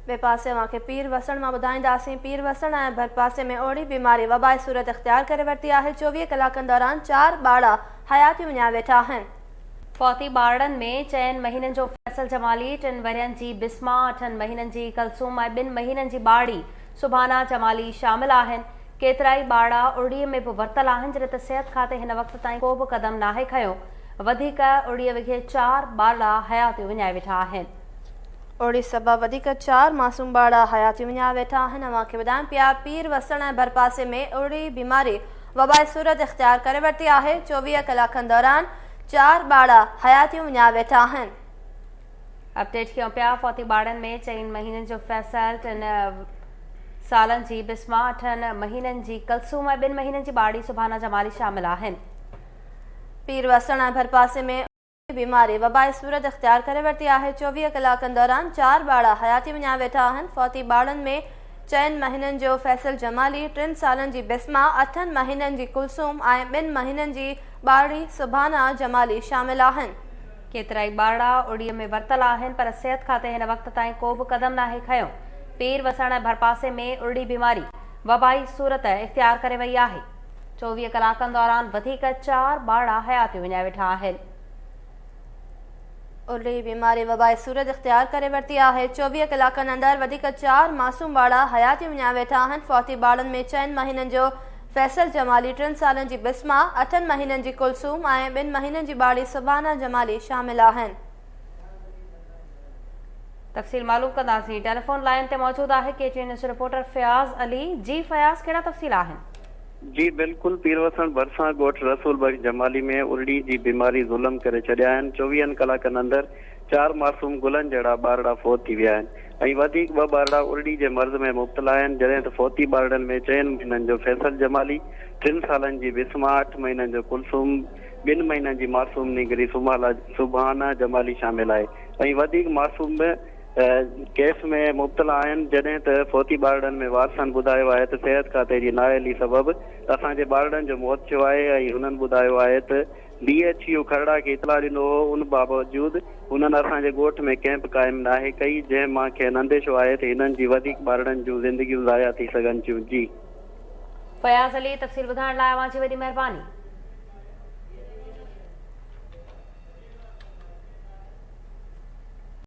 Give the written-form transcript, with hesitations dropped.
ॿिए पासे वांखे पीर वसण मां ॿुधाईंदासीं। पीर वसण ऐं भरपासे में ओड़ी बीमारी वबाई सूरत इख्तियार करे वरिती आहे। 24 कलाकनि दौरान 4 ॿार हयाती विञाया वेठा आहिनि। फौती ॿारनि में 4 महीननि जो फैसल जमाली, 3 वरियनि जी बिस्मा, 8 महीननि जी कलसूम ऐं 2 महीननि जी ॿाड़ी सुभाना जमाली शामिल आहिनि। केतिराई ॿार उड़ीअ में बि वरितल आहिनि, जॾहिं त सिहत खाते हिन वक़्त ताईं को बि क़दम नाहे खयो। वधीक उड़ीअ विघे 4 ॿार हयाती विञाए वेठा आहिनि। ओड़ी सबबि वधीक 4 मासूम ॿार हयाती विञाया वेठा आहिनि। अव्हांखे ॿुधायूं पिया पीर वसण ऐं भरपासे में ओड़ी बीमारी वबाई सूरत इख्तियार करे वरिती आहे। 24 कलाकनि दौरान 4 ॿार हयाती विञाया वेठा आहिनि। अपडेट कयूं पिया फौती ॿारनि में 4 महीननि जो फैसल, 3 सालनि जी बिस्मा, 8 महीननि जी कलसूम ऐं 2 महीननि जी ॿाड़ी सुभाना जमाली शामिल आहिनि। पीर वसण ऐं भरपासे में बीमारी वबाई सूरत इख्तियार करे वरिती आहे। 24 कलाकनि दौरान 4 ॿार हयाती विञाया वेठा आहिनि। फौती ॿारनि में 4 महीननि जो फैसल जमाली, 3 सालनि जी बिस्मा, 8 महीननि जी कुलसूम ऐं 2 महीननि जी ॿाड़ी सुभाना जमाली शामिल आहिनि। केतिराई ॿार उड़ीअ में वरितल आहिनि, पर सिहत खाते हिन वक़्त ताईं को बि क़दम नाहे खयो। पीर वसण ऐं भरपासे में उड़ी बीमारी वबाई सूरत इख्तियार करे वई आहे। 24 कलाकनि दौरान वधीक 4 ॿार हयाती विञाए वेठा आहिनि। उड़ी बीमारी वबाई सूरत इख्तियार करे वरिती आहे। 24 कलाकनि अंदरि वधीक 4 मासूम ॿार हयाती विञाया वेठा आहिनि। फौती ॿारनि में 4 महीननि जो फैसल जमाली, 3 सालनि जी बिस्मा, 8 महीननि जी कुलसूम ऐं 2 महीननि जी ॿाड़ी सुभाना जमाली शामिल आहिनि। तफ़सील मालूम कंदासीं। टेलीफोन लाइन ते मौजूद आहे KTN news reporter Fayaz Ali. जी फयाज़, कहिड़ा तफ़सील आहिनि? जी बिल्कुल, पीर वसण भरिसां ॻोठ रसूल बख्श जमाली में उरड़ी जी बीमारी ज़ुल्म करे छॾिया आहिनि। 24 कलाकनि अंदरि 4 मासूम गुलनि जहिड़ा ॿारड़ा फोत थी विया आहिनि ऐं वधीक 2 ॿारड़ा उरड़ी जे मर्ज़ में मुब्तला आहिनि, जॾहिं त फोती ॿारड़नि में 4 महीननि जो फैसल जमाली, 3 सालनि जी बिस्मा, 8 महीननि जो कुलसूम, 2 महीननि जी मासूम निगरी सुभाना जमाली शामिल आहे ऐं वधीक मासूम केस में मुब्तला आहिनि, जॾहिं त फोती ॿारड़नि में वारसनि ॿुधायो आहे त सिहत खाते जी नाअहली सबबि असांजे ॿारड़नि जो मौत थियो आहे ऐं हुननि ॿुधायो आहे त DHU खरड़ा खे इतला ॾिनो हो। उन बावजूद हुननि असांजे ॻोठ में कैंप क़ाइमु नाहे कई, जंहिं मां खेनि अंदेशो आहे त हिननि जी वधीक ॿारड़नि जूं ज़िंदगियूं ज़ाया थी सघनि थियूं। जी फयाज़ अली, तफ़सील ॿुधाइण लाइ अव्हांजी वॾी महिरबानी।